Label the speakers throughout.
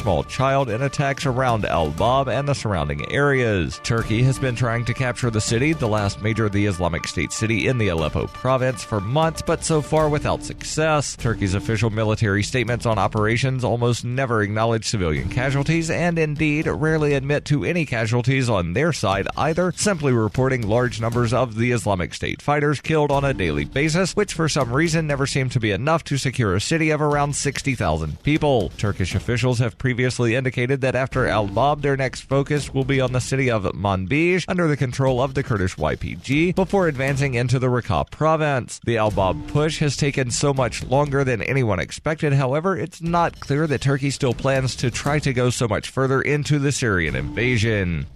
Speaker 1: small child in attacks around Al-Bab and the surrounding areas. Turkey has been trying to capture the city, the last major of the Islamic State city in the Aleppo province, for months, but so far without success. Turkey's official military statements on operations almost never acknowledge civilian casualties and indeed rarely admit to any casualties on their side either, simply reporting large numbers of the Islamic State fighters killed on a daily basis, which for some reason never seemed to be enough to secure a city of around 60,000 people. Turkish officials have previously indicated that after Al-Bab, their next focus will be on the city of Manbij, under the control of the Kurdish YPG, before advancing into the Raqqa province. The Al-Bab push has taken so much longer than anyone expected. However, it's not clear that Turkey still plans to try to go so much further into the Syrian invasion.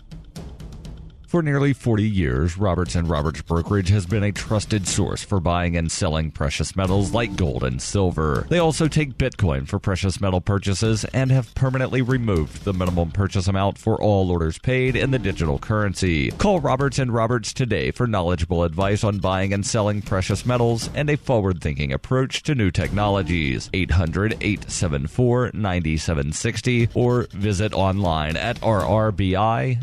Speaker 1: For nearly 40 years, Roberts & Roberts Brokerage has been a trusted source for buying and selling precious metals like gold and silver. They also take Bitcoin for precious metal purchases and have permanently removed the minimum purchase amount for all orders paid in the digital currency. Call Roberts & Roberts today for knowledgeable advice on buying and selling precious metals and a forward-thinking approach to new technologies. 800-874-9760 or visit online at rrbi.co.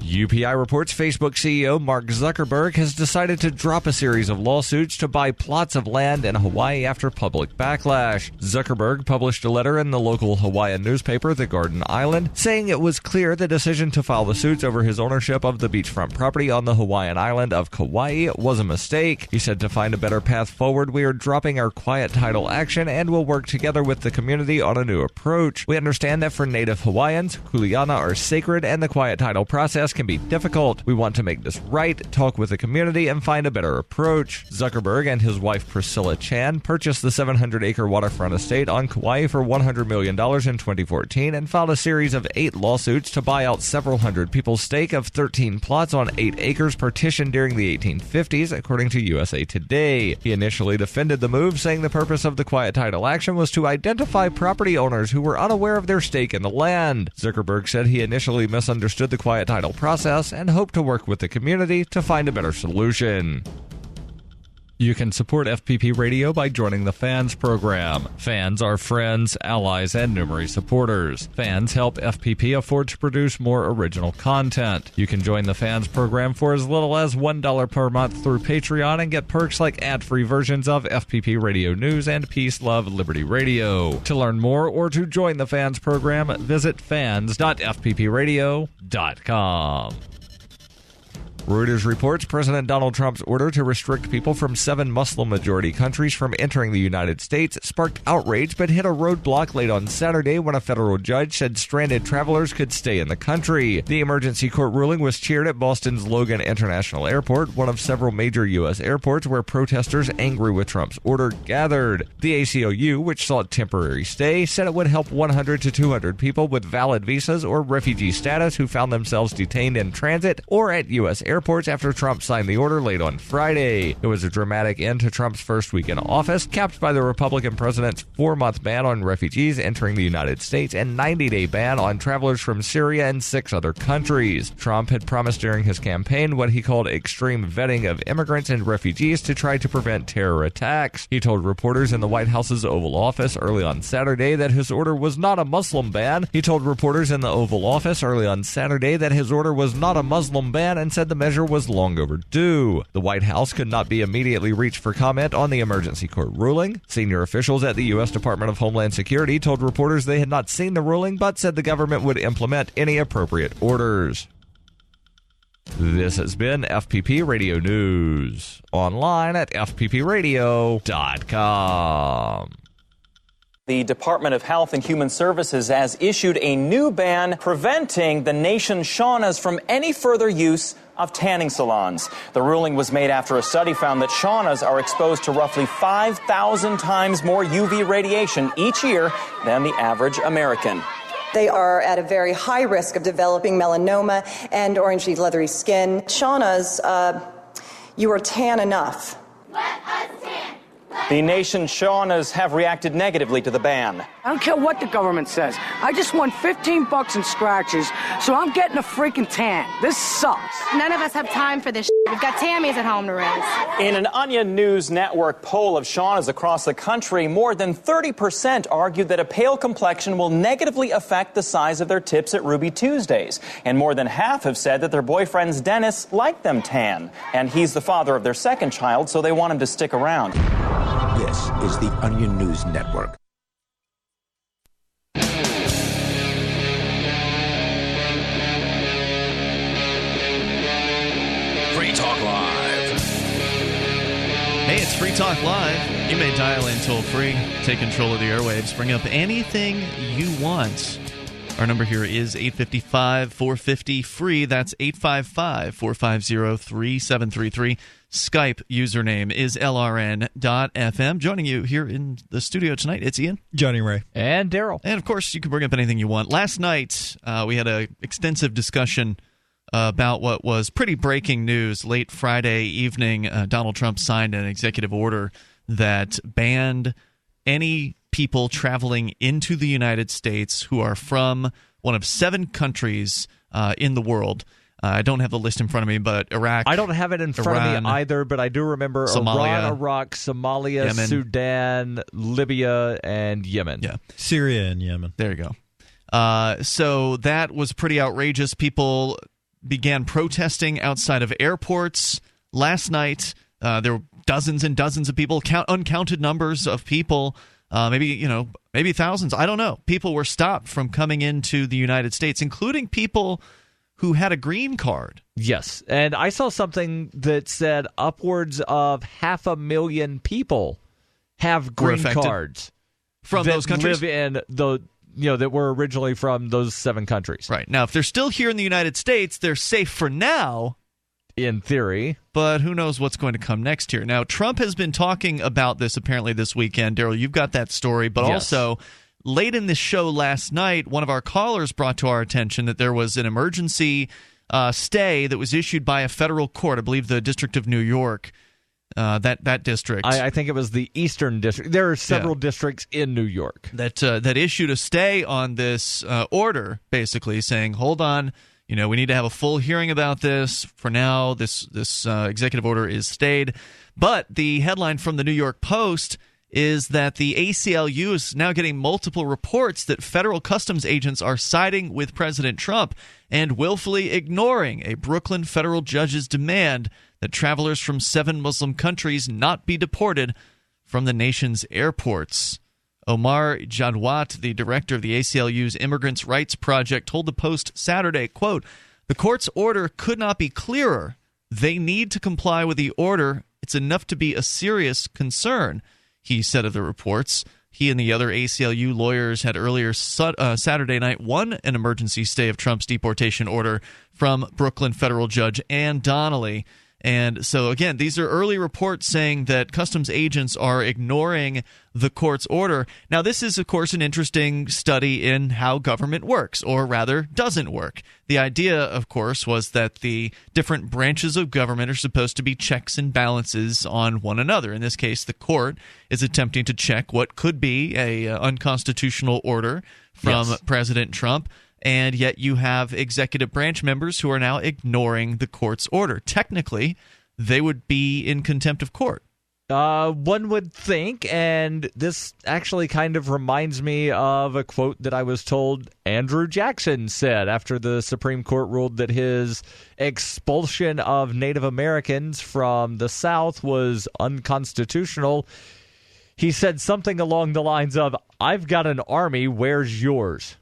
Speaker 1: UPI reports Facebook CEO Mark Zuckerberg has decided to drop a series of lawsuits to buy plots of land in Hawaii after public backlash. Zuckerberg published a letter in the local Hawaiian newspaper, The Garden Island, saying it was clear the decision to file the suits over his ownership of the beachfront property on the Hawaiian island of Kauai was a mistake. He said, to find a better path forward, we are dropping our quiet title action and will work together with the community on a new approach. We understand that for Native Hawaiians, kuleana are sacred and the quiet title process can be difficult. We want to make this right, talk with the community, and find a better approach. Zuckerberg and his wife Priscilla Chan purchased the 700-acre waterfront estate on Kauai for $100 million in 2014 and filed a series of 8 lawsuits to buy out several hundred people's stake of 13 plots on 8 acres partitioned during the 1850s, according to USA Today. He initially defended the move, saying the purpose of the quiet title action was to identify property owners who were unaware of their stake in the land. Zuckerberg said he initially misunderstood the quiet title process and hope to work with the community to find a better solution. You can support FPP Radio by joining the Fans program. Fans are friends, allies, and numerous supporters. Fans help FPP afford to produce more original content. You can join the Fans program for as little as $1 per month through Patreon and get perks like ad-free versions of FPP Radio News and Peace, Love, Liberty Radio. To learn more or to join the Fans program, visit fans.fppradio.com. Reuters reports President Donald Trump's order to restrict people from 7 Muslim-majority countries from entering the United States sparked outrage but hit a roadblock late on Saturday when a federal judge said stranded travelers could stay in the country. The emergency court ruling was cheered at Boston's Logan International Airport, one of several major U.S. airports where protesters angry with Trump's order gathered. The ACLU, which sought temporary stay, said it would help 100 to 200 people with valid visas or refugee status who found themselves detained in transit or at U.S. airports after Trump signed the order late on Friday. It was a dramatic end to Trump's first week in office, capped by the Republican president's 4-month ban on refugees entering the United States and 90-day ban on travelers from Syria and 6 other countries. Trump had promised during his campaign what he called extreme vetting of immigrants and refugees to try to prevent terror attacks. He told reporters in the White House's Oval Office early on Saturday that his order was not a Muslim ban. He told reporters in the Oval Office early on Saturday that his order was not a Muslim ban and said the measure was long overdue. The White House could not be immediately reached for comment on the emergency court ruling. Senior officials at the U.S. Department of Homeland Security told reporters they had not seen the ruling, but said the government would implement any appropriate orders. This has been FPP Radio News, online at fppradio.com.
Speaker 2: The Department of Health and Human Services has issued a new ban preventing the nation's saunas from any further use of tanning salons. The ruling was made after a study found that saunas are exposed to roughly 5,000 times more UV radiation each year than the average American.
Speaker 3: They are at a very high risk of developing melanoma and orangey leathery skin. Saunas, you are tan enough.
Speaker 4: Let us tan.
Speaker 2: The nation's saunas have reacted negatively to the ban.
Speaker 5: I don't care what the government says. I just won $15 in scratches, so I'm getting a freaking tan. This sucks.
Speaker 4: None of us have time for this shit. We've got Tammy's at home to raise.
Speaker 2: In an Onion News Network poll of Shaunas across the country, more than 30% argued that a pale complexion will negatively affect the size of their tips at Ruby Tuesdays. And more than half have said that their boyfriends Dennis like them tan. And he's the father of their second child, so they want him to stick around.
Speaker 6: This is the Onion News Network.
Speaker 7: Free Talk Live.
Speaker 8: Hey, it's Free Talk Live. You may dial in toll free, take control of the airwaves, bring up anything you want. Our number here is 855-450-FREE. That's 855-450-3733. Skype username is LRN.FM. Joining you here in the studio tonight, it's Ian,
Speaker 9: Johnny Ray,
Speaker 1: and Daryl.
Speaker 8: And, of course, you can bring up anything you want. Last night, we had an extensive discussion about what was pretty breaking news. Late Friday evening, Donald Trump signed an executive order that banned any people traveling into the United States who are from one of 7 countries in the world. I don't have the list in front of me, but Iraq.
Speaker 1: I don't have it in front of me either, but I do remember
Speaker 8: Somalia,
Speaker 1: Iran, Iraq, Somalia,
Speaker 8: Yemen,
Speaker 1: Sudan, Libya, and Yemen.
Speaker 8: Yeah,
Speaker 9: Syria and Yemen.
Speaker 8: There you go. So that was pretty outrageous. People began protesting outside of airports last night. There were dozens and dozens of people, uncounted numbers of people, maybe thousands. I don't know. People were stopped from coming into the United States, including people who had a green card.
Speaker 1: Yes, and I saw something that said upwards of 500,000 people have green cards
Speaker 8: from those countries.
Speaker 1: Live in that were originally from those 7 countries.
Speaker 8: Right. Now, if they're still here in the United States, they're safe for now,
Speaker 1: in theory.
Speaker 8: But who knows what's going to come next year. Now, Trump has been talking about this apparently this weekend. Daryl, you've got that story. But also, late in this show last night, one of our callers brought to our attention that there was an emergency stay that was issued by a federal court, I believe the District of New York, that district.
Speaker 1: I think it was the Eastern District. There are several districts in New York
Speaker 8: that issued a stay on this order, basically saying, hold on, we need to have a full hearing about this. For now, this executive order is stayed. But the headline from the New York Post is that the ACLU is now getting multiple reports that federal customs agents are siding with President Trump and willfully ignoring a Brooklyn federal judge's demand that travelers from 7 Muslim countries not be deported from the nation's airports. Omar Jadwat, the director of the ACLU's Immigrants' Rights Project, told the Post Saturday, quote, "The court's order could not be clearer. They need to comply with the order. It's enough to be a serious concern," he said of the reports. He and the other ACLU lawyers had earlier Saturday night won an emergency stay of Trump's deportation order from Brooklyn federal judge Ann Donnelly. And so, again, these are early reports saying that customs agents are ignoring the court's order. Now, this is, of course, an interesting study in how government works, or rather doesn't work. The idea, of course, was that the different branches of government are supposed to be checks and balances on one another. In this case, the court is attempting to check what could be a unconstitutional order from President Trump. And yet you have executive branch members who are now ignoring the court's order. Technically, they would be in contempt of court.
Speaker 1: One would think, and this actually kind of reminds me of a quote that I was told Andrew Jackson said after the Supreme Court ruled that his expulsion of Native Americans from the South was unconstitutional. He said something along the lines of, "I've got an army, where's yours?"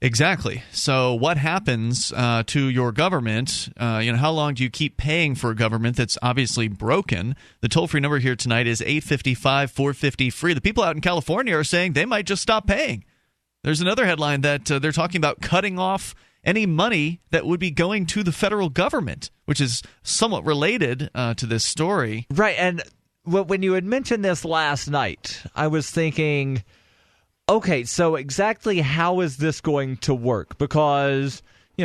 Speaker 8: Exactly. So what happens to your government? How long do you keep paying for a government that's obviously broken? The toll-free number here tonight is 855-450-FREE. The people out in California are saying they might just stop paying. There's another headline that they're talking about cutting off any money that would be going to the federal government, which is somewhat related to this story.
Speaker 1: Right, and when you had mentioned this last night, I was thinking, okay, so exactly how is this going to work? Because,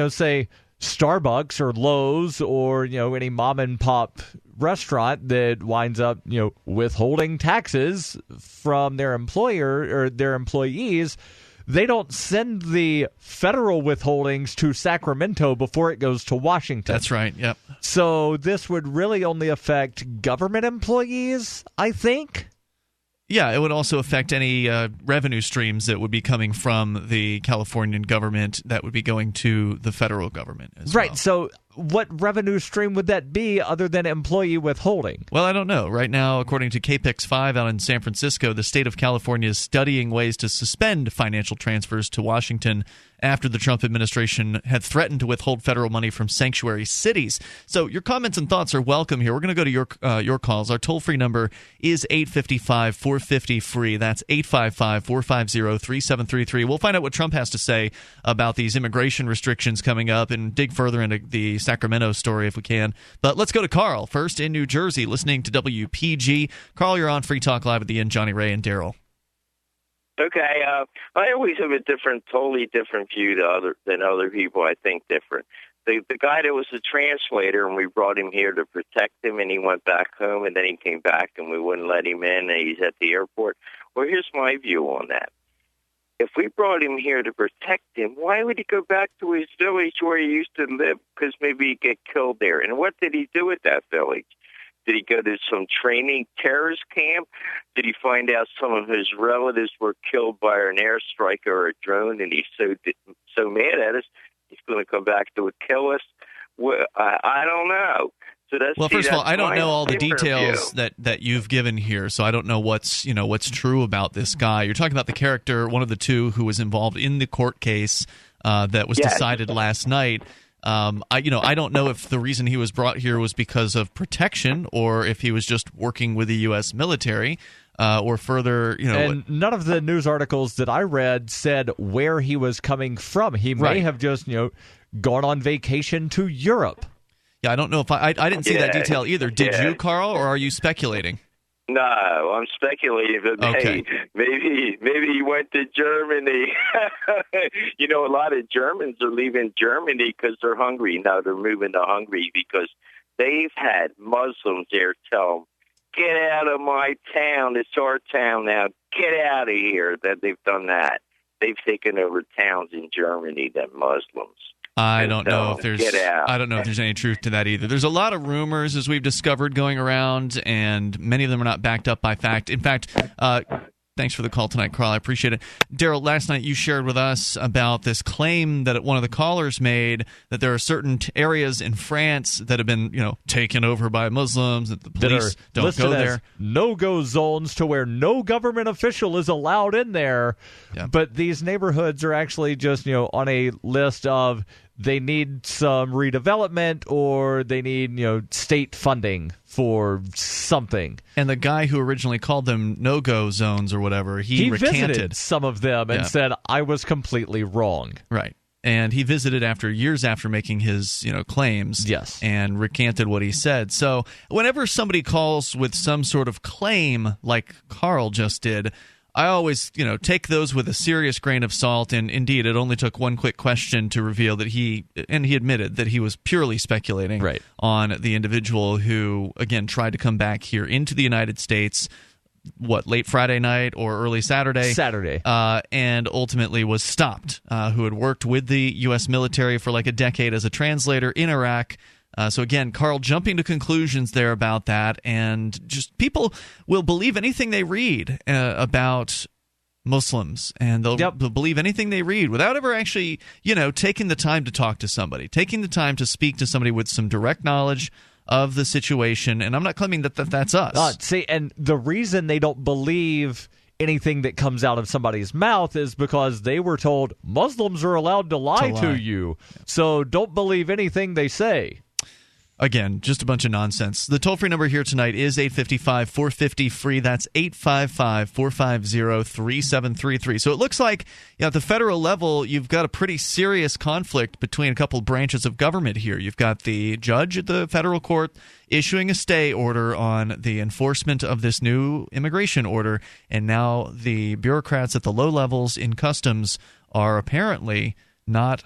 Speaker 1: say Starbucks or Lowe's or, any mom and pop restaurant that winds up, withholding taxes from their employer or their employees, they don't send the federal withholdings to Sacramento before it goes to Washington.
Speaker 8: That's right, yep.
Speaker 1: So this would really only affect government employees, I think.
Speaker 8: Yeah, it would also affect any revenue streams that would be coming from the Californian government that would be going to the federal government as well.
Speaker 1: Right, so what revenue stream would that be other than employee withholding?
Speaker 8: Well, I don't know. Right now, according to KPIX 5 out in San Francisco, the state of California is studying ways to suspend financial transfers to Washington after the Trump administration had threatened to withhold federal money from sanctuary cities. So your comments and thoughts are welcome here. We're going to go to your calls. Our toll-free number is 855-450-FREE. That's 855-450-3733. We'll find out what Trump has to say about these immigration restrictions coming up and dig further into the Sacramento story if we can. But let's go to Carl first in New Jersey, listening to WPG. Carl, you're on Free Talk Live at the end. Johnny Ray and Daryl.
Speaker 9: Okay, I always have a totally different view than other people. I think different. The guy that was the translator, and we brought him here to protect him, and he went back home, and then he came back, and we wouldn't let him in, and he's at the airport. Well, here's my view on that. If we brought him here to protect him, why would he go back to his village where he used to live? Because maybe he'd get killed there. And what did he do at that village? Did he go to some training terrorist camp? Did he find out some of his relatives were killed by an airstrike or a drone, and he's so mad at us, he's going to come back to kill us? Well, I don't know. So
Speaker 8: well, first of all, I don't know all the details that you've given here, so I don't know what's true about this guy. You're talking about the character, one of the two who was involved in the court case that was decided last night. I don't know if the reason he was brought here was because of protection or if he was just working with the U.S. military or further,
Speaker 1: And none of the news articles that I read said where he was coming from. He may have just, gone on vacation to Europe.
Speaker 8: Yeah, I don't know if I didn't see that detail either. Did you, Carl, or are you speculating?
Speaker 9: No, I'm speculating that maybe he went to Germany. A lot of Germans are leaving Germany because they're hungry. Now they're moving to Hungary because they've had Muslims there tell them, get out of my town. It's our town now. Get out of here. That they've done that. They've taken over towns in Germany than Muslims.
Speaker 8: I don't know if there's any truth to that either. There's a lot of rumors, as we've discovered, going around, and many of them are not backed up by fact. In fact, thanks for the call tonight, Carl. I appreciate it. Daryl, last night you shared with us about this claim that one of the callers made that there are certain areas in France that have been, taken over by Muslims, that the police don't go there.
Speaker 1: No-go zones to where no government official is allowed in there. Yeah. But these neighborhoods are actually just, on a list of they need some redevelopment or they need, state funding for something.
Speaker 8: And the guy who originally called them no-go zones or whatever, he recanted
Speaker 1: visited some of them and said, I was completely wrong.
Speaker 8: Right. And he visited years after making his claims, and recanted what he said. So whenever somebody calls with some sort of claim like Carl just did, I always, take those with a serious grain of salt, and indeed, it only took one quick question to reveal that he admitted that he was purely speculating on the individual who, again, tried to come back here into the United States, late Friday night or early Saturday? And ultimately was stopped, who had worked with the U.S. military for like a decade as a translator in Iraq. So again, Carl jumping to conclusions there about that, and just people will believe anything they read about Muslims, and they'll believe anything they read without ever actually, taking the time to talk to somebody, taking the time to speak to somebody with some direct knowledge of the situation. And I'm not claiming that that's us.
Speaker 1: And the reason they don't believe anything that comes out of somebody's mouth is because they were told Muslims are allowed to lie to you. So don't believe anything they say.
Speaker 8: Again, just a bunch of nonsense. The toll-free number here tonight is 855-450-FREE. That's 855-450-3733. So it looks like at the federal level, you've got a pretty serious conflict between a couple branches of government here. You've got the judge at the federal court issuing a stay order on the enforcement of this new immigration order, and now the bureaucrats at the low levels in customs are apparently not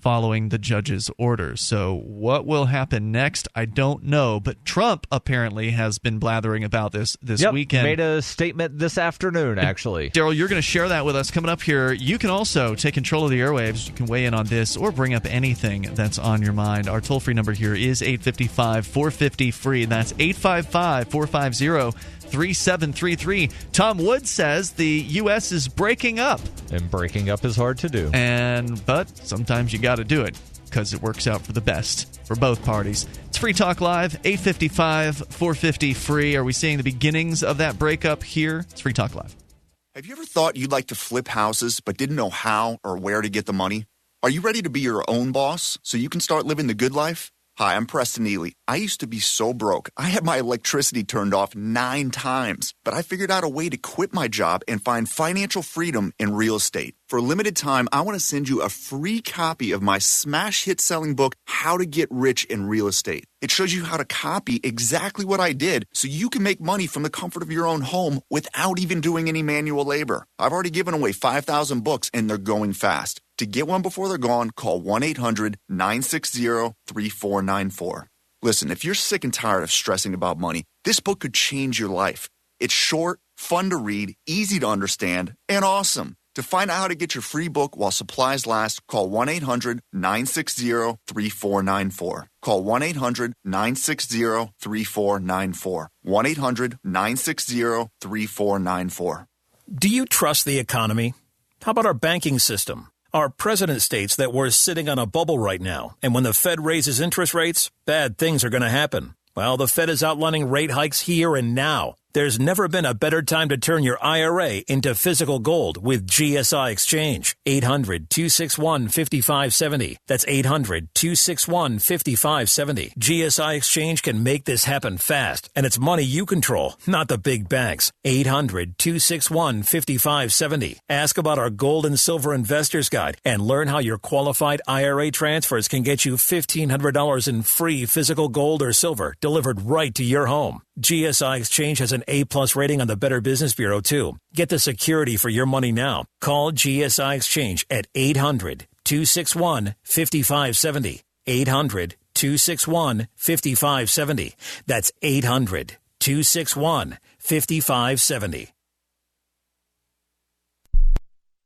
Speaker 8: following the judge's order. So what will happen next, I don't know. But Trump apparently has been blathering about this weekend.
Speaker 1: Made a statement this afternoon, actually.
Speaker 8: Daryl, you're going to share that with us coming up here. You can also take control of the airwaves. You can weigh in on this or bring up anything that's on your mind. Our toll-free number here is 855-450-FREE. That's 855-450-3733. Tom Woods says the U.S. is breaking up.
Speaker 1: And breaking up is hard to do.
Speaker 8: But sometimes you got to do it because it works out for the best for both parties. It's Free Talk Live, 855-450-FREE. Are we seeing the beginnings of that breakup here? It's Free Talk Live.
Speaker 10: Have you ever thought you'd like to flip houses but didn't know how or where to get the money? Are you ready to be your own boss so you can start living the good life? Hi, I'm Preston Neely. I used to be so broke. I had my electricity turned off 9 times, but I figured out a way to quit my job and find financial freedom in real estate. For a limited time, I want to send you a free copy of my smash hit selling book, How to Get Rich in Real Estate. It shows you how to copy exactly what I did so you can make money from the comfort of your own home without even doing any manual labor. I've already given away 5,000 books and they're going fast. To get one before they're gone, call 1-800-960-3494. Listen, if you're sick and tired of stressing about money, this book could change your life. It's short, fun to read, easy to understand, and awesome. To find out how to get your free book while supplies last, call 1-800-960-3494. Call 1-800-960-3494. 1-800-960-3494.
Speaker 11: Do you trust the economy? How about our banking system? Our president states that we're sitting on a bubble right now, and when the Fed raises interest rates, bad things are going to happen. Well, the Fed is outlining rate hikes here and now. There's never been a better time to turn your IRA into physical gold with GSI Exchange. 800-261-5570. That's 800-261-5570. GSI Exchange can make this happen fast, and it's money you control, not the big banks. 800-261-5570. Ask about our Gold and Silver Investors Guide and learn how your qualified IRA transfers can get you $1,500 in free physical gold or silver delivered right to your home. GSI Exchange has an A-plus rating on the Better Business Bureau, too. Get the security for your money now. Call GSI Exchange at 800-261-5570. 800-261-5570. That's 800-261-5570.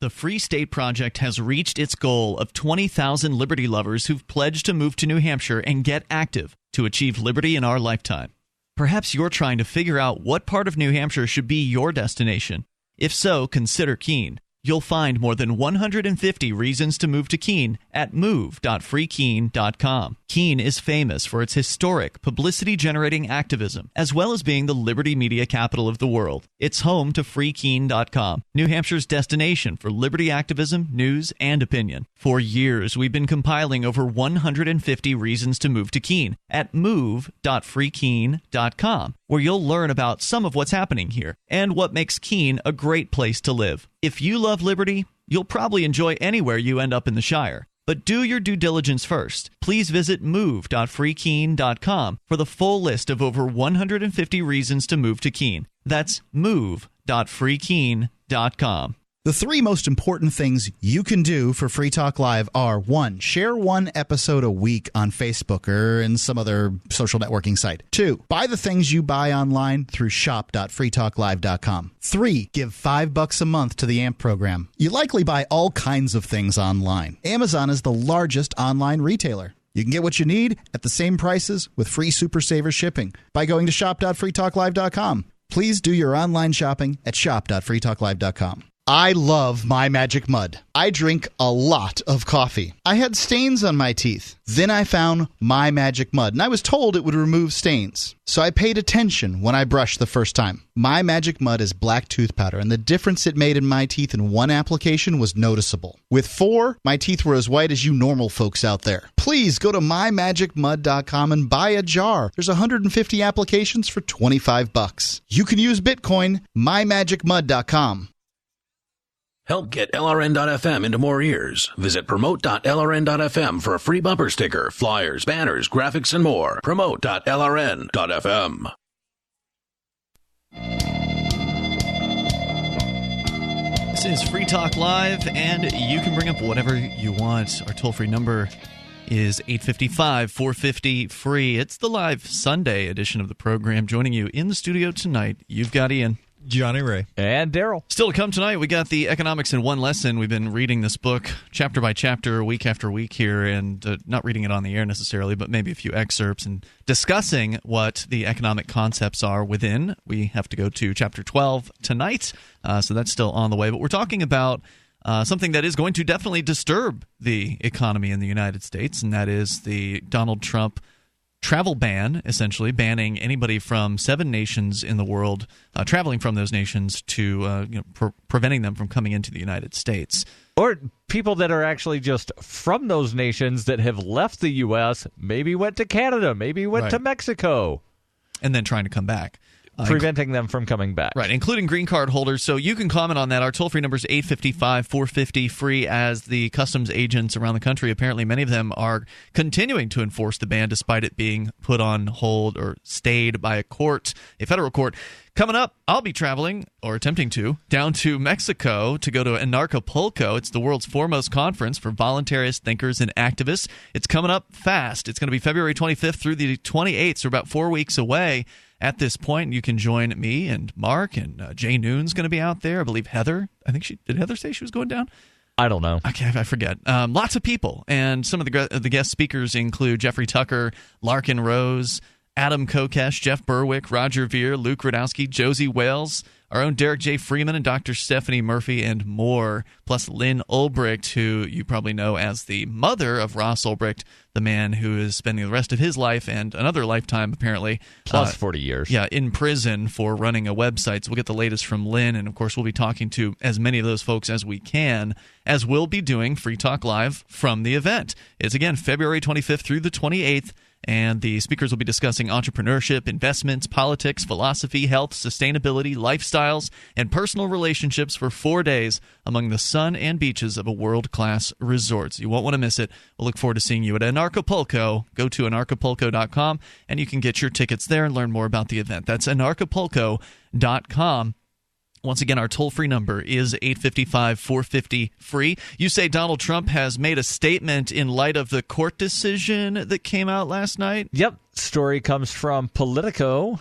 Speaker 8: The Free State Project has reached its goal of 20,000 liberty lovers who've pledged to move to New Hampshire and get active to achieve liberty in our lifetime. Perhaps you're trying to figure out what part of New Hampshire should be your destination. If so, consider Keene. You'll find more than 150 reasons to move to Keene at move.freekeene.com. Keene is famous for its historic, publicity-generating activism, as well as being the liberty media capital of the world. It's home to freekeene.com, New Hampshire's destination for liberty activism, news, and opinion. For years, we've been compiling over 150 reasons to move to Keene at move.freekeene.com, where you'll learn about some of what's happening here and what makes Keene a great place to live. If you love liberty, you'll probably enjoy anywhere you end up in the Shire. But do your due diligence first. Please visit move.freekeene.com for the full list of over 150 reasons to move to Keene. That's move.freekeene.com.
Speaker 12: The 3 most important things you can do for Free Talk Live are: 1, share 1 episode a week on Facebook or in some other social networking site. 2, buy the things you buy online through shop.freetalklive.com. 3, give $5 a month to the AMP program. You likely buy all kinds of things online. Amazon is the largest online retailer. You can get what you need at the same prices with free Super Saver shipping by going to shop.freetalklive.com. Please do your online shopping at shop.freetalklive.com. I love My Magic Mud. I drink a lot of coffee. I had stains on my teeth. Then I found My Magic Mud, and I was told it would remove stains. So I paid attention when I brushed the first time. My Magic Mud is black tooth powder, and the difference it made in my teeth in 1 application was noticeable. With 4, my teeth were as white as you normal folks out there. Please go to mymagicmud.com and buy a jar. There's 150 applications for $25. You can use Bitcoin. mymagicmud.com.
Speaker 7: Help get LRN.FM into more ears. Visit promote.lrn.fm for a free bumper sticker, flyers, banners, graphics, and more. Promote.lrn.fm.
Speaker 8: This is Free Talk Live, and you can bring up whatever you want. Our toll-free number is 855-450-FREE. It's the live Sunday edition of the program. Joining you in the studio tonight, you've got Ian,
Speaker 13: Johnny Ray,
Speaker 1: and Daryl.
Speaker 8: Still to come tonight, we got the Economics in One Lesson. We've been reading this book chapter by chapter, week after week here, and not reading it on the air necessarily, but maybe a few excerpts and discussing what the economic concepts are within. We have to go to chapter 12 tonight, so that's still on the way. But we're talking about something that is going to definitely disturb the economy in the United States, and that is the Donald Trump travel ban, essentially banning anybody from 7 nations in the world traveling from those nations to preventing them from coming into the United States.
Speaker 1: Or people that are actually just from those nations that have left the U.S., maybe went to Canada, maybe went to Mexico.
Speaker 8: And then trying to come back.
Speaker 1: Preventing them from coming back.
Speaker 8: Right, including green card holders. So you can comment on that. Our toll-free number is 855-450-FREE, as the customs agents around the country, apparently many of them are continuing to enforce the ban despite it being put on hold or stayed by a court, a federal court. Coming up, I'll be traveling, or attempting to, down to Mexico to go to Anarchapulco. It's the world's foremost conference for voluntarist thinkers and activists. It's coming up fast. It's going to be February 25th through the 28th, so about 4 weeks away. At this point, you can join me and Mark, and Jay Noon's going to be out there. I believe Heather. Did Heather say she was going down?
Speaker 1: I don't know.
Speaker 8: Okay, I forget. Lots of people, and some of the guest speakers include Jeffrey Tucker, Larkin Rose, Adam Kokesh, Jeff Berwick, Roger Veer, Luke Radowski, Josie Wales, our own Derek J. Freeman, and Dr. Stephanie Murphy, and more, plus Lynn Ulbricht, who you probably know as the mother of Ross Ulbricht, the man who is spending the rest of his life and another lifetime, apparently.
Speaker 1: Plus 40 years.
Speaker 8: Yeah, in prison for running a website. So we'll get the latest from Lynn, and of course we'll be talking to as many of those folks as we can, as we'll be doing Free Talk Live from the event. It's, again, February 25th through the 28th. And the speakers will be discussing entrepreneurship, investments, politics, philosophy, health, sustainability, lifestyles, and personal relationships for 4 days among the sun and beaches of a world-class resort. You won't want to miss it. We'll look forward to seeing you at Anarchapulco. Go to anarchapulco.com, and you can get your tickets there and learn more about the event. That's anarchapulco.com. Once again, our toll-free number is 855-450-FREE. You say Donald Trump has made a statement in light of the court decision that came out last night?
Speaker 1: Yep. Story comes from Politico.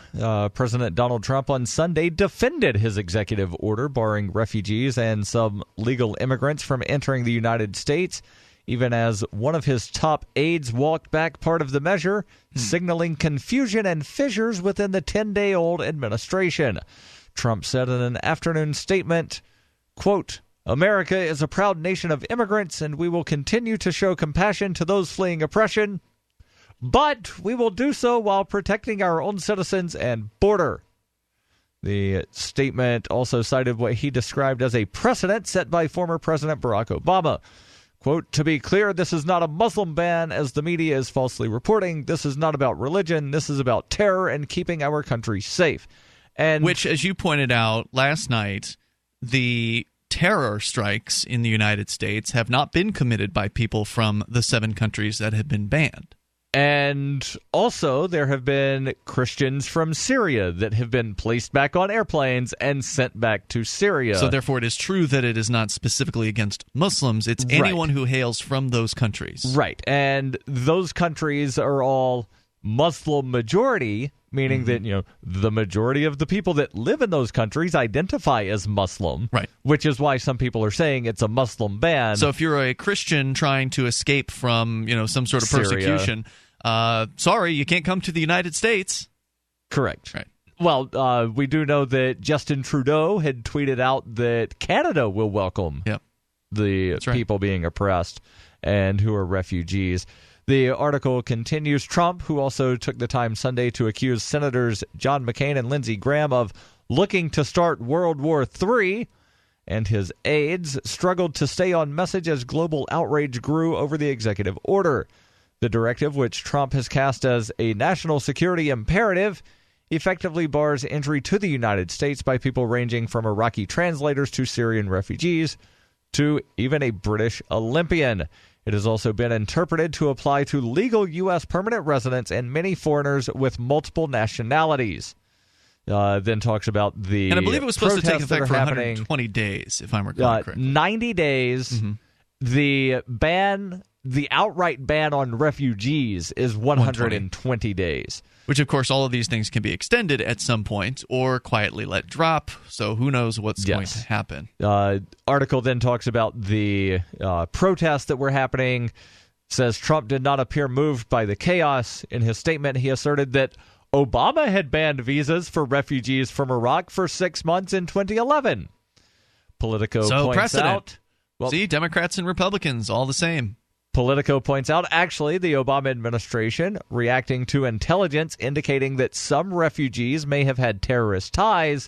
Speaker 1: President Donald Trump on Sunday defended his executive order barring refugees and some legal immigrants from entering the United States, even as one of his top aides walked back part of the measure, signaling confusion and fissures within the 10-day-old administration. Trump said in an afternoon statement, quote, "America is a proud nation of immigrants, and we will continue to show compassion to those fleeing oppression, but we will do so while protecting our own citizens and border." The statement also cited what he described as a precedent set by former President Barack Obama. Quote, "To be clear, this is not a Muslim ban, as the media is falsely reporting. This is not about religion. This is about terror and keeping our country safe." And
Speaker 8: which, as you pointed out last night, the terror strikes in the United States have not been committed by people from the 7 countries that have been banned.
Speaker 1: And also, there have been Christians from Syria that have been placed back on airplanes and sent back to Syria.
Speaker 8: So therefore, it is true that it is not specifically against Muslims. It's anyone who hails from those countries.
Speaker 1: Right. And those countries are all Muslim majority, meaning that, the majority of the people that live in those countries identify as Muslim,
Speaker 8: right?
Speaker 1: Which is why some people are saying it's a Muslim ban.
Speaker 8: So if you're a Christian trying to escape from, some sort of persecution, sorry, you can't come to the United States.
Speaker 1: Correct.
Speaker 8: Right.
Speaker 1: Well, we do know that Justin Trudeau had tweeted out that Canada will welcome the people being oppressed and who are refugees. The article continues. Trump, who also took the time Sunday to accuse Senators John McCain and Lindsey Graham of looking to start World War III, and his aides, struggled to stay on message as global outrage grew over the executive order. The directive, which Trump has cast as a national security imperative, effectively bars entry to the United States by people ranging from Iraqi translators to Syrian refugees to even a British Olympian. It has also been interpreted to apply to legal U.S. permanent residents and many foreigners with multiple nationalities. then talks about the
Speaker 8: and I believe it was supposed to take effect for
Speaker 1: happening.
Speaker 8: 120 days, if I'm recalling correctly.
Speaker 1: 90 days. The outright ban on refugees is 120 days.
Speaker 8: Which, of course, all of these things can be extended at some point or quietly let drop, so who knows what's going to happen.
Speaker 1: Article then talks about the protests that were happening, says Trump did not appear moved by the chaos. In his statement, he asserted that Obama had banned visas for refugees from Iraq for 6 months in 2011. Politico points
Speaker 8: precedent.
Speaker 1: out...
Speaker 8: Well, see, Democrats and Republicans, all the same.
Speaker 1: Politico points out, actually, the Obama administration, reacting to intelligence indicating that some refugees may have had terrorist ties,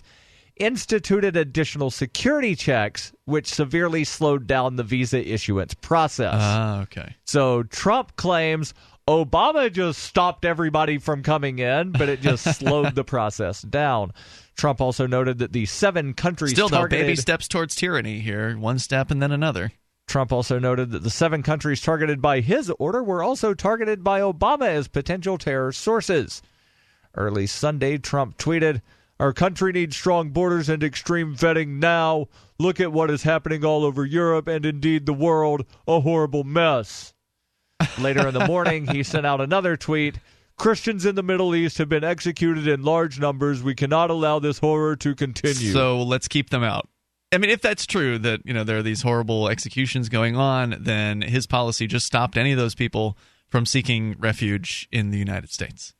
Speaker 1: instituted additional security checks, which severely slowed down the visa issuance process.
Speaker 8: Okay.
Speaker 1: So Trump claims Obama just stopped everybody from coming in, but it just slowed the process down. Trump also noted that the 7 countries
Speaker 8: Still,
Speaker 1: targeted...
Speaker 8: though, baby steps towards tyranny here. One step and then another.
Speaker 1: Trump also noted that the 7 countries targeted by his order were also targeted by Obama as potential terror sources. Early Sunday, Trump tweeted, "Our country needs strong borders and extreme vetting now. Look at what is happening all over Europe and indeed the world. A horrible mess." Later in the morning, he sent out another tweet. "Christians in the Middle East have been executed in large numbers. We cannot allow this horror to continue.
Speaker 8: So let's keep them out." I mean, if that's true, that there are these horrible executions going on, then his policy just stopped any of those people from seeking refuge in the United States.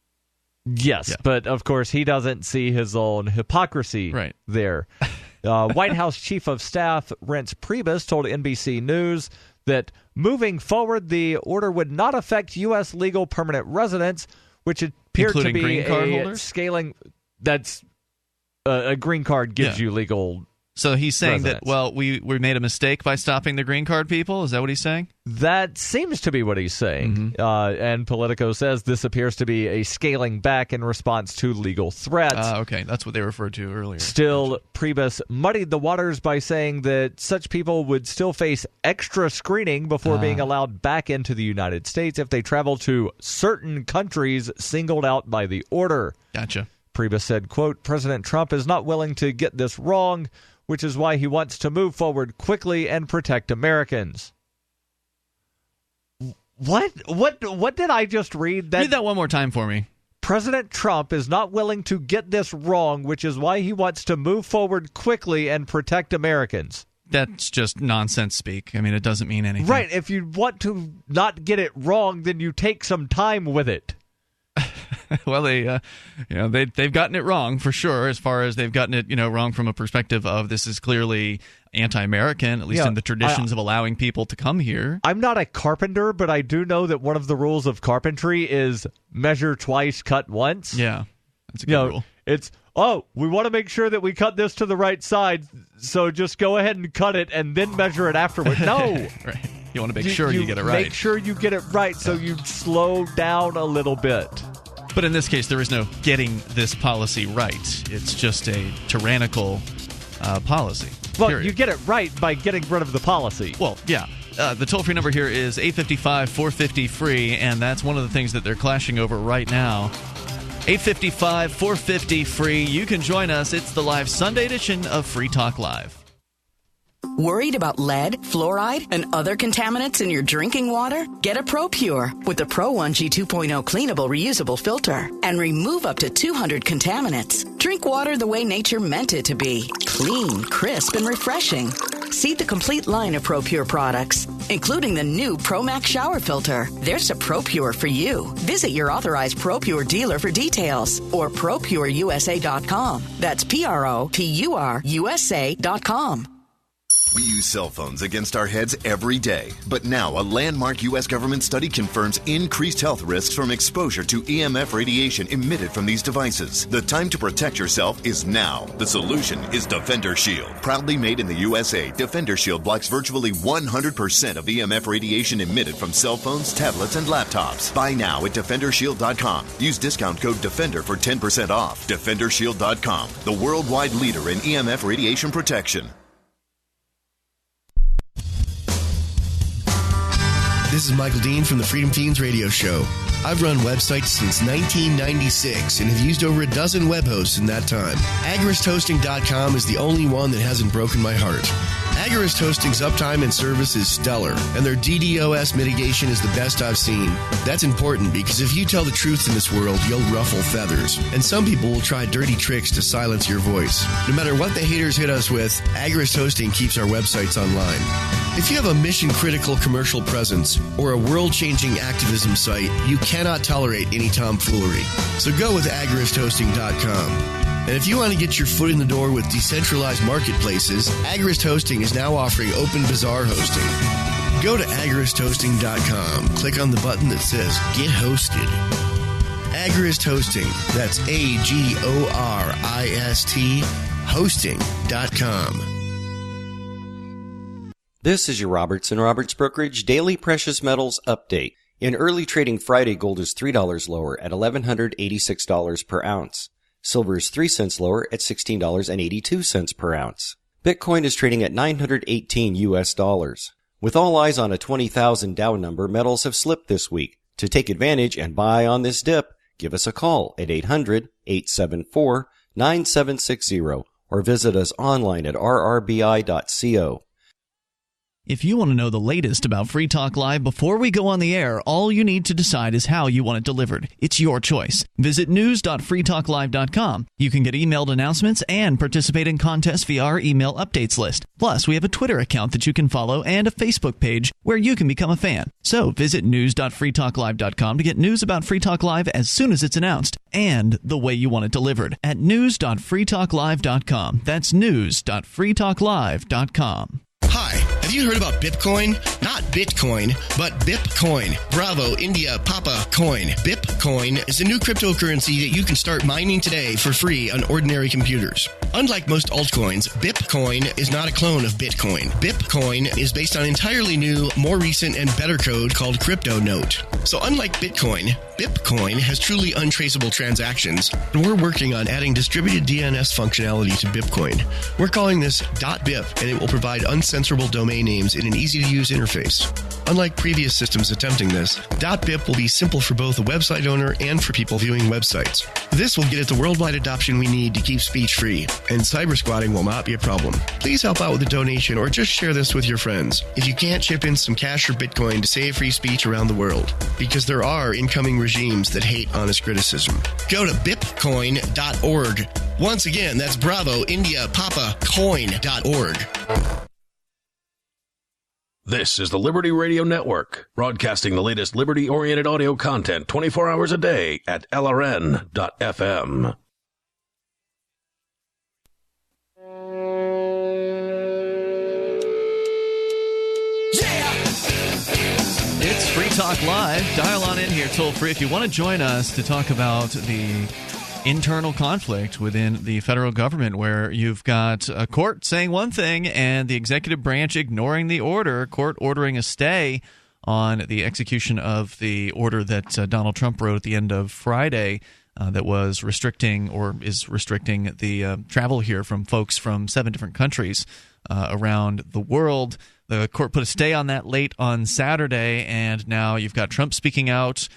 Speaker 1: Yes, but of course he doesn't see his own hypocrisy there. White House Chief of Staff Reince Priebus told NBC News that moving forward, the order would not affect U.S. legal permanent residents, which appeared to be
Speaker 8: green card
Speaker 1: a
Speaker 8: holders?
Speaker 1: scaling. That's a green card gives you legal.
Speaker 8: So he's saying
Speaker 1: residence.
Speaker 8: that, well, we made a mistake by stopping the green card people? Is that what he's saying?
Speaker 1: That seems to be what he's saying. And Politico says this appears to be a scaling back in response to legal threats.
Speaker 8: Okay, that's what they referred to earlier.
Speaker 1: Still, Priebus muddied the waters by saying that such people would still face extra screening before being allowed back into the United States if they travel to certain countries singled out by the order.
Speaker 8: Gotcha.
Speaker 1: Priebus said, quote, "President Trump is not willing to get this wrong, which is why he wants to move forward quickly and protect Americans." What did I just read?
Speaker 8: Read that one more time for me.
Speaker 1: President Trump is not willing to get this wrong, which is why he wants to move forward quickly and protect Americans.
Speaker 8: That's just nonsense speak. I mean, it doesn't mean anything.
Speaker 1: Right. If you want to not get it wrong, then you take some time with it.
Speaker 8: Well, they've gotten it wrong for sure. As far as they've gotten it, wrong from a perspective of this is clearly anti-American, at least in the traditions of allowing people to come here.
Speaker 1: I'm not a carpenter, but I do know that one of the rules of carpentry is measure twice, cut once.
Speaker 8: Yeah, that's a good rule.
Speaker 1: It's we want to make sure that we cut this to the right side, so just go ahead and cut it and then measure it afterward. No,
Speaker 8: right. You want to make sure you get it right.
Speaker 1: Make sure you get it right, so you slow down a little bit.
Speaker 8: But in this case, there is no getting this policy right. It's just a tyrannical policy.
Speaker 1: Well,
Speaker 8: period.
Speaker 1: You get it right by getting rid of the policy.
Speaker 8: Well, yeah. The toll-free number here is 855-450-FREE, and that's one of the things that they're clashing over right now. 855-450-FREE. You can join us. It's the live Sunday edition of Free Talk Live.
Speaker 13: Worried about lead, fluoride, and other contaminants in your drinking water? Get a ProPure with the Pro 1G 2.0 cleanable reusable filter and remove up to 200 contaminants. Drink water the way nature meant it to be. Clean, crisp, and refreshing. See the complete line of ProPure products, including the new ProMax shower filter. There's a ProPure for you. Visit your authorized ProPure dealer for details or ProPureUSA.com. That's ProPureUSA.com.
Speaker 14: We use cell phones against our heads every day. But now a landmark U.S. government study confirms increased health risks from exposure to EMF radiation emitted from these devices. The time to protect yourself is now. The solution is Defender Shield. Proudly made in the USA, Defender Shield blocks virtually 100% of EMF radiation emitted from cell phones, tablets, and laptops. Buy now at DefenderShield.com. Use discount code DEFENDER for 10% off. DefenderShield.com, the worldwide leader in EMF radiation protection.
Speaker 15: This is Michael Dean from the Freedom Teens radio show. I've run websites since 1996 and have used over a dozen web hosts in that time. AgoristHosting.com is the only one that hasn't broken my heart. Agorist Hosting's uptime and service is stellar, and their DDoS mitigation is the best I've seen. That's important because if you tell the truth in this world, you'll ruffle feathers. And some people will try dirty tricks to silence your voice. No matter what the haters hit us with, Agorist Hosting keeps our websites online. If you have a mission-critical commercial presence or a world-changing activism site, you cannot tolerate any tomfoolery. So go with AgoristHosting.com. And if you want to get your foot in the door with decentralized marketplaces, Agorist Hosting is now offering Open Bazaar hosting. Go to agoristhosting.com, click on the button that says Get Hosted. Agorist Hosting, that's AGORIST, hosting.com.
Speaker 16: This is your Roberts Brokerage Daily Precious Metals Update. In early trading Friday, gold is $3 lower at $1,186 per ounce. Silver is 3 cents lower at $16.82 per ounce. Bitcoin is trading at $918 US. With all eyes on a 20,000 Dow number, metals have slipped this week. To take advantage and buy on this dip, give us a call at 800-874-9760 or visit us online at rrbi.co.
Speaker 8: If you want to know the latest about Free Talk Live before we go on the air, all you need to decide is how you want it delivered. It's your choice. Visit news.freetalklive.com. You can get emailed announcements and participate in contests via our email updates list. Plus, we have a Twitter account that you can follow and a Facebook page where you can become a fan. So visit news.freetalklive.com to get news about Free Talk Live as soon as it's announced and the way you want it delivered at news.freetalklive.com. That's news.freetalklive.com.
Speaker 15: Hi, have you heard about Bitcoin? Not Bitcoin, but Bitcoin. Bravo, India, Papa, Coin. Bitcoin is a new cryptocurrency that you can start mining today for free on ordinary computers. Unlike most altcoins, Bitcoin is not a clone of Bitcoin. Bitcoin is based on entirely new, more recent, and better code called CryptoNote. So unlike Bitcoin has truly untraceable transactions, and we're working on adding distributed DNS functionality to Bitcoin. We're calling this .bip, and it will provide uncensorable domain names in an easy-to-use interface. Unlike previous systems attempting this, .bip will be simple for both the website owner and for people viewing websites. This will get it the worldwide adoption we need to keep speech free, and cyber squatting will not be a problem. Please help out with a donation or just share this with your friends. If you can't chip in some cash or Bitcoin to save free speech around the world, because there are incoming regimes that hate honest criticism. Go to bipcoin.org. Once again, that's Bravo, India, Papa, coin.org.
Speaker 7: This is the Liberty Radio Network, broadcasting the latest liberty-oriented audio content 24 hours a day at LRN.FM.
Speaker 8: It's Free Talk Live. Dial on in here toll free if you want to join us to talk about the internal conflict within the federal government, where you've got a court saying one thing and the executive branch ignoring the order, court ordering a stay on the execution of the order that Donald Trump wrote at the end of Friday that was restricting or is restricting the travel here from folks from 7 different countries around the world. The court put a stay on that late on Saturday, and now you've got Trump speaking out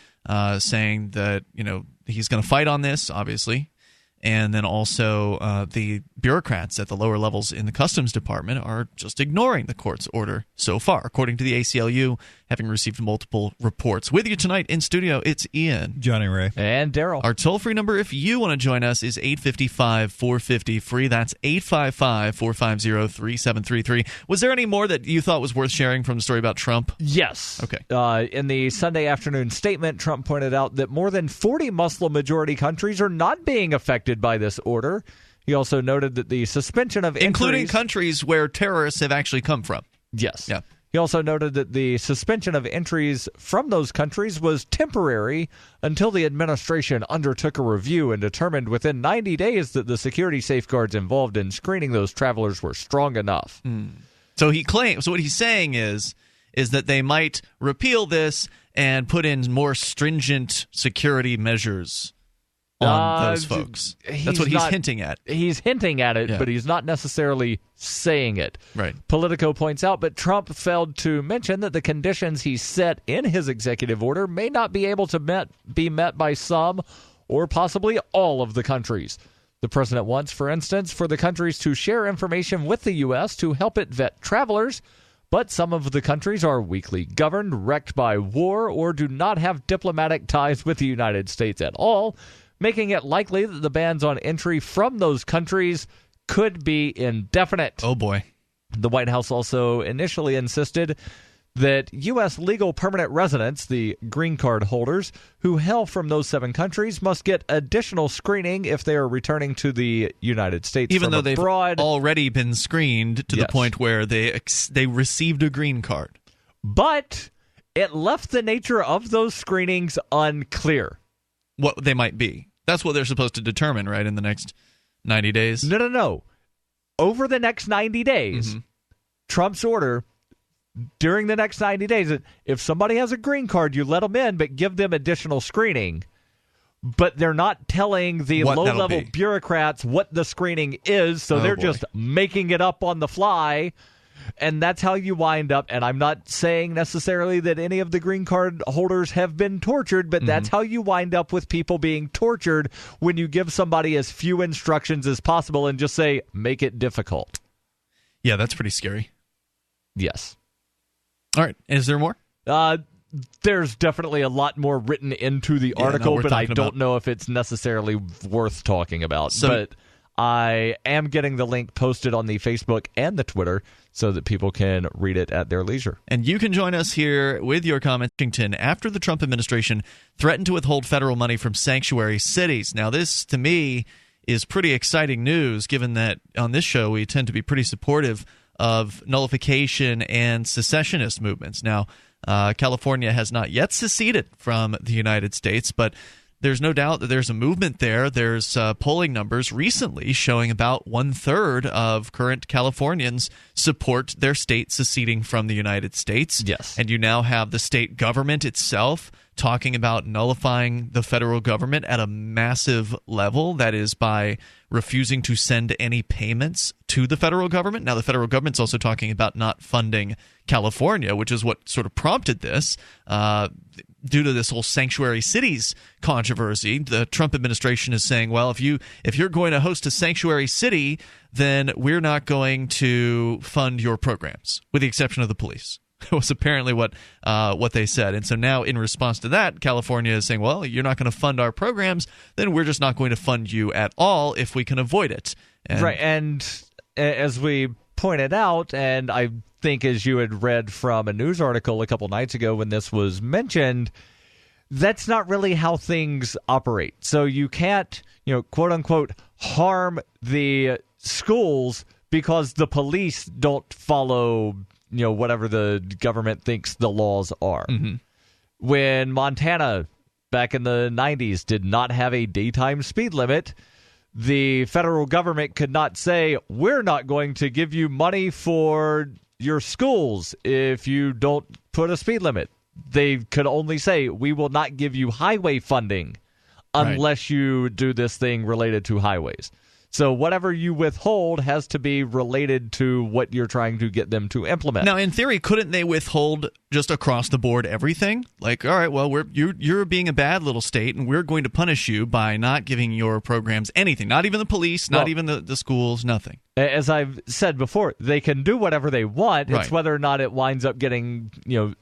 Speaker 8: saying that, you know, he's going to fight on this, obviously. And then also the bureaucrats at the lower levels in the Customs Department are just ignoring the court's order so far, according to the ACLU, having received multiple reports. With you tonight in studio, it's Ian,
Speaker 17: Johnny Ray,
Speaker 1: and Daryl.
Speaker 8: Our toll-free number, if you want to join us, is 855-450-FREE. That's 855-450-3733. Was there any more that you thought was worth sharing from the story about Trump?
Speaker 1: Yes.
Speaker 8: Okay.
Speaker 1: In the Sunday afternoon statement, Trump pointed out that more than 40 Muslim-majority countries are not being affected by this order. He also noted that the suspension of
Speaker 8: including countries where terrorists have actually come from.
Speaker 1: Yes.
Speaker 8: Yeah.
Speaker 1: He also noted that the suspension of entries from those countries was temporary until the administration undertook a review and determined within 90 days that the security safeguards involved in screening those travelers were strong enough.
Speaker 8: So he claims. So what he's saying is that they might repeal this and put in more stringent security measures on those folks. That's what he's hinting at.
Speaker 1: He's hinting at it,
Speaker 8: Yeah.
Speaker 1: but he's not necessarily saying it.
Speaker 8: Right.
Speaker 1: Politico points out, but Trump failed to mention that the conditions he set in his executive order may not be able to be met by some or possibly all of the countries. The president wants, for instance, for the countries to share information with the U.S. to help it vet travelers, but some of the countries are weakly governed, wrecked by war, or do not have diplomatic ties with the United States at all, making it likely that the bans on entry from those countries could be indefinite.
Speaker 8: Oh, boy.
Speaker 1: The White House also initially insisted that U.S. legal permanent residents, the green card holders, who hail from those 7 countries must get additional screening if they are returning to the United States
Speaker 8: Even
Speaker 1: from
Speaker 8: though
Speaker 1: abroad.
Speaker 8: they've already been screened to the point where they received a green card.
Speaker 1: But it left the nature of those screenings unclear.
Speaker 8: What they might be. That's what they're supposed to determine, right, in the next 90 days?
Speaker 1: No. Over the next 90 days, Trump's order, during the next 90 days, if somebody has a green card, you let them in, but give them additional screening. But they're not telling the low-level bureaucrats what the screening is, so they're just making it up on the fly. And that's how you wind up, and I'm not saying necessarily that any of the green card holders have been tortured, but that's how you wind up with people being tortured when you give somebody as few instructions as possible and just say, make it difficult.
Speaker 8: Yeah, that's pretty scary.
Speaker 1: Yes.
Speaker 8: All right. Is there more?
Speaker 1: There's definitely a lot more written into the article, but I don't know if it's necessarily worth talking about. But I am getting the link posted on the Facebook and the Twitter so that people can read it at their leisure.
Speaker 8: And you can join us here with your comments. Washington, after the Trump administration threatened to withhold federal money from sanctuary cities. Now, this, to me, is pretty exciting news, given that on this show we tend to be pretty supportive of nullification and secessionist movements. Now, California has not yet seceded from the United States, but there's no doubt that there's a movement there. There's polling numbers recently showing about 1/3 of current Californians support their state seceding from the United States.
Speaker 1: Yes.
Speaker 8: And you now have the state government itself talking about nullifying the federal government at a massive level. That is by refusing to send any payments to the federal government. Now, the federal government's also talking about not funding California, which is what sort of prompted this. Due to this whole sanctuary cities controversy, the Trump administration is saying, well, if you're going to host a sanctuary city, then we're not going to fund your programs, with the exception of the police. It was apparently what they said. And so now, in response to that, California is saying, well, you're not going to fund our programs, then we're just not going to fund you at all if we can avoid it.
Speaker 1: Right. And as we pointed out, and I think as you had read from a news article a couple nights ago when this was mentioned, that's not really how things operate. So you can't, quote unquote, harm the schools because the police don't follow, whatever the government thinks the laws are. When Montana back in the 90s did not have a daytime speed limit, the federal government could not say, we're not going to give you money for your schools if you don't put a speed limit. They could only say, we will not give you highway funding unless you do this thing related to highways. So whatever you withhold has to be related to what you're trying to get them to implement.
Speaker 8: Now, in theory, couldn't they withhold just across the board everything? Like, all right, well, you're being a bad little state, and we're going to punish you by not giving your programs anything. Not even the police, not even the schools, nothing.
Speaker 1: As I've said before, they can do whatever they want.
Speaker 8: Right.
Speaker 1: It's whether or not it winds up getting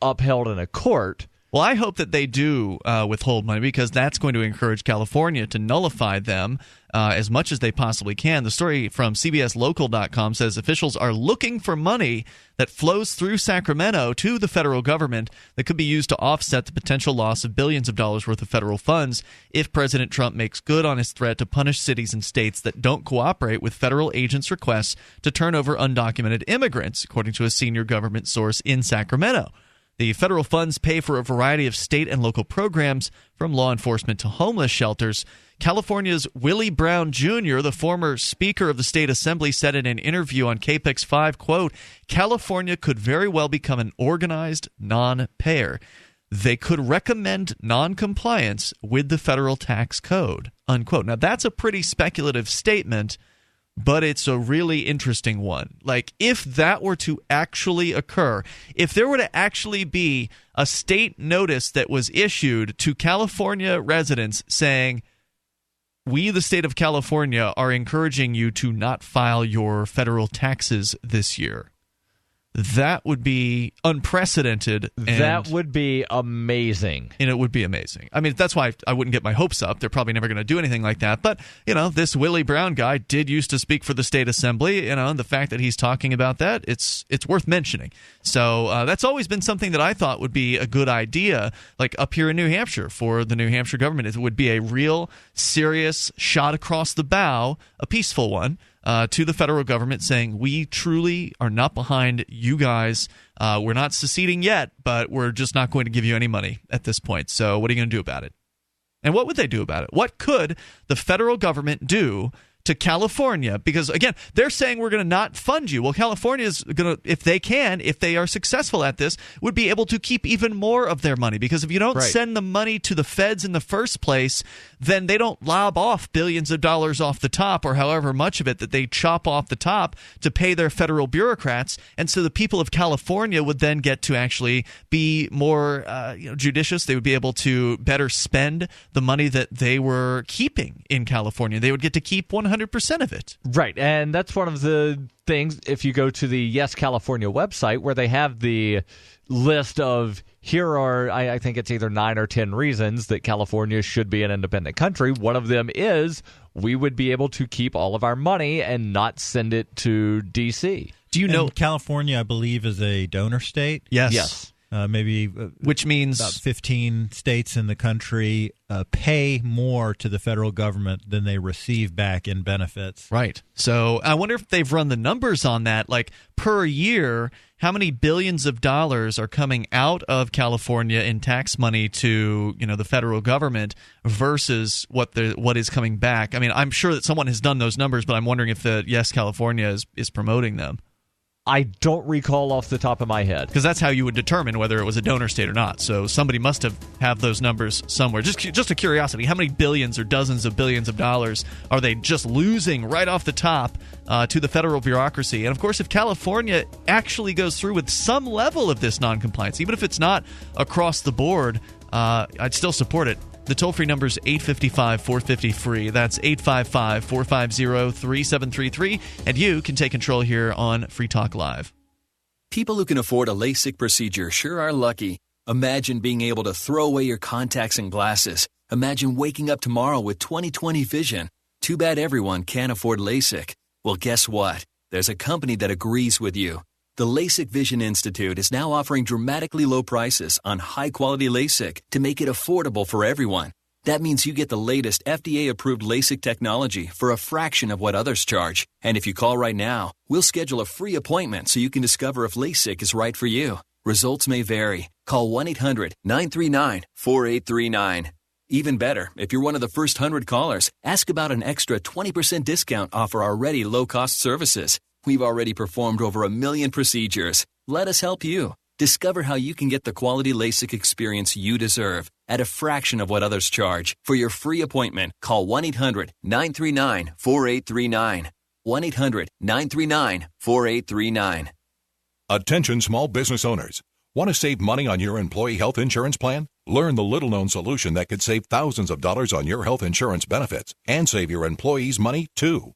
Speaker 1: upheld in a court.
Speaker 8: Well, I hope that they do withhold money, because that's going to encourage California to nullify them as much as they possibly can. The story from CBSLocal.com says officials are looking for money that flows through Sacramento to the federal government that could be used to offset the potential loss of billions of dollars worth of federal funds if President Trump makes good on his threat to punish cities and states that don't cooperate with federal agents' requests to turn over undocumented immigrants, according to a senior government source in Sacramento. The federal funds pay for a variety of state and local programs, from law enforcement to homeless shelters. California's Willie Brown Jr., the former Speaker of the State Assembly, said in an interview on KPIX 5, quote, California could very well become an organized non-payer. They could recommend non-compliance with the federal tax code, unquote. Now, that's a pretty speculative statement, but it's a really interesting one. Like, if that were to actually occur, if there were to actually be a state notice that was issued to California residents saying, we, the state of California, are encouraging you to not file your federal taxes this year, that would be unprecedented.
Speaker 1: That would be amazing.
Speaker 8: And it would be amazing. I mean, that's why I wouldn't get my hopes up. They're probably never going to do anything like that. But, this Willie Brown guy did used to speak for the state assembly. And the fact that he's talking about that, it's worth mentioning. So that's always been something that I thought would be a good idea, like up here in New Hampshire for the New Hampshire government. It would be a real serious shot across the bow, a peaceful one, to the federal government saying, we truly are not behind you guys. We're not seceding yet, but we're just not going to give you any money at this point. So what are you going to do about it? And what would they do about it? What could the federal government do to California? Because, again, they're saying we're going to not fund you. Well, California is going to, if they are successful at this, would be able to keep even more of their money. Because if you don't send the money to the feds in the first place, then they don't lob off billions of dollars off the top, or however much of it that they chop off the top to pay their federal bureaucrats. And so the people of California would then get to actually be more judicious. They would be able to better spend the money that they were keeping in California. They would get to keep 100% of it.
Speaker 1: Right, and that's one of the things, if you go to the Yes California website, where they have the list of, here are, I think it's either 9 or 10 reasons that California should be an independent country. One of them is we would be able to keep all of our money and not send it to D.C.
Speaker 17: Do you know California, I believe, is a donor state?
Speaker 8: Yes.
Speaker 17: Which means about 15 states in the country pay more to the federal government than they receive back in benefits.
Speaker 8: Right. So I wonder if they've run the numbers on that, like per year, how many billions of dollars are coming out of California in tax money to the federal government versus what is coming back. I mean, I'm sure that someone has done those numbers, but I'm wondering if the Yes California is promoting them.
Speaker 1: I don't recall off the top of my head.
Speaker 8: Because that's how you would determine whether it was a donor state or not. So somebody must have those numbers somewhere. Just a curiosity, how many billions or dozens of billions of dollars are they just losing right off the top to the federal bureaucracy? And, of course, if California actually goes through with some level of this noncompliance, even if it's not across the board, I'd still support it. The toll-free number is 855-450-FREE. That's 855-450-3733. And you can take control here on Free Talk Live.
Speaker 18: People who can afford a LASIK procedure sure are lucky. Imagine being able to throw away your contacts and glasses. Imagine waking up tomorrow with 20/20 vision. Too bad everyone can't afford LASIK. Well, guess what? There's a company that agrees with you. The LASIK Vision Institute is now offering dramatically low prices on high-quality LASIK to make it affordable for everyone. That means you get the latest FDA-approved LASIK technology for a fraction of what others charge. And if you call right now, we'll schedule a free appointment so you can discover if LASIK is right for you. Results may vary. Call 1-800-939-4839. Even better, if you're one of the first 100 callers, ask about an extra 20% discount off our already low-cost services. We've already performed over 1 million procedures. Let us help you. Discover how you can get the quality LASIK experience you deserve at a fraction of what others charge. For your free appointment, call 1-800-939-4839. 1-800-939-4839.
Speaker 19: Attention small business owners. Want to save money on your employee health insurance plan? Learn the little-known solution that could save thousands of dollars on your health insurance benefits and save your employees money, too.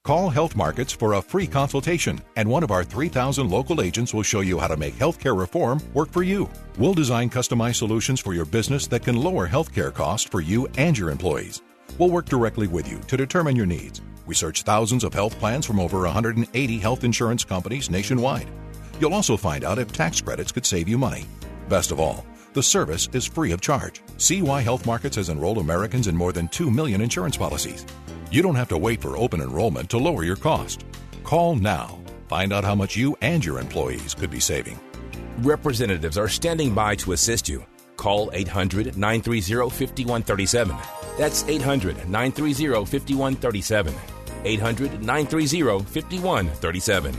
Speaker 19: Call Health Markets for a free consultation, and one of our 3,000 local agents will show you how to make healthcare reform work for you. We'll design customized solutions for your business that can lower healthcare costs for you and your employees. We'll work directly with you to determine your needs. We search thousands of health plans from over 180 health insurance companies nationwide. You'll also find out if tax credits could save you money. Best of all, the service is free of charge. See why Health Markets has enrolled Americans in more than 2 million insurance policies. You don't have to wait for open enrollment to lower your cost. Call now. Find out how much you and your employees could be saving.
Speaker 20: Representatives are standing by to assist you. Call 800-930-5137. That's 800-930-5137. 800-930-5137.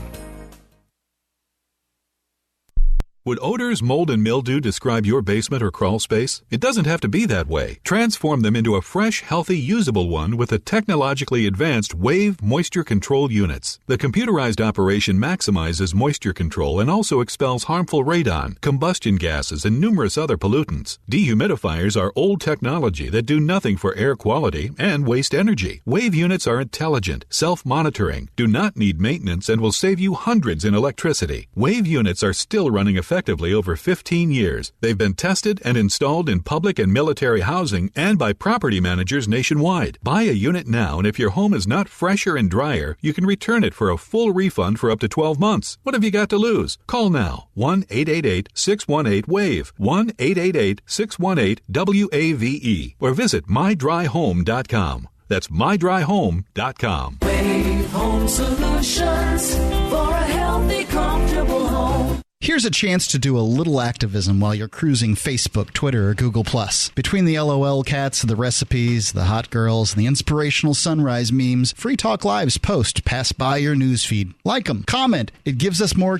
Speaker 19: Would odors, mold, and mildew describe your basement or crawl space? It doesn't have to be that way. Transform them into a fresh, healthy, usable one with the technologically advanced Wave moisture control units. The computerized operation maximizes moisture control and also expels harmful radon, combustion gases, and numerous other pollutants. Dehumidifiers are old technology that do nothing for air quality and waste energy. Wave units are intelligent, self-monitoring, do not need maintenance, and will save you hundreds in electricity. Wave units are still running effectively over 15 years. They've been tested and installed in public and military housing and by property managers nationwide. Buy a unit now, and if your home is not fresher and drier, you can return it for a full refund for up to 12 months. What have you got to lose? Call now. 1-888-618-WAVE. 1-888-618-WAVE. Or visit mydryhome.com. That's mydryhome.com.
Speaker 21: Wave Home Solutions for a healthy, comfortable home.
Speaker 12: Here's a chance to do a little activism while you're cruising Facebook, Twitter, or Google+. Between the LOL cats, the recipes, the hot girls, and the inspirational sunrise memes, Free Talk Live's posts pass by your newsfeed. Like them, comment. It gives us more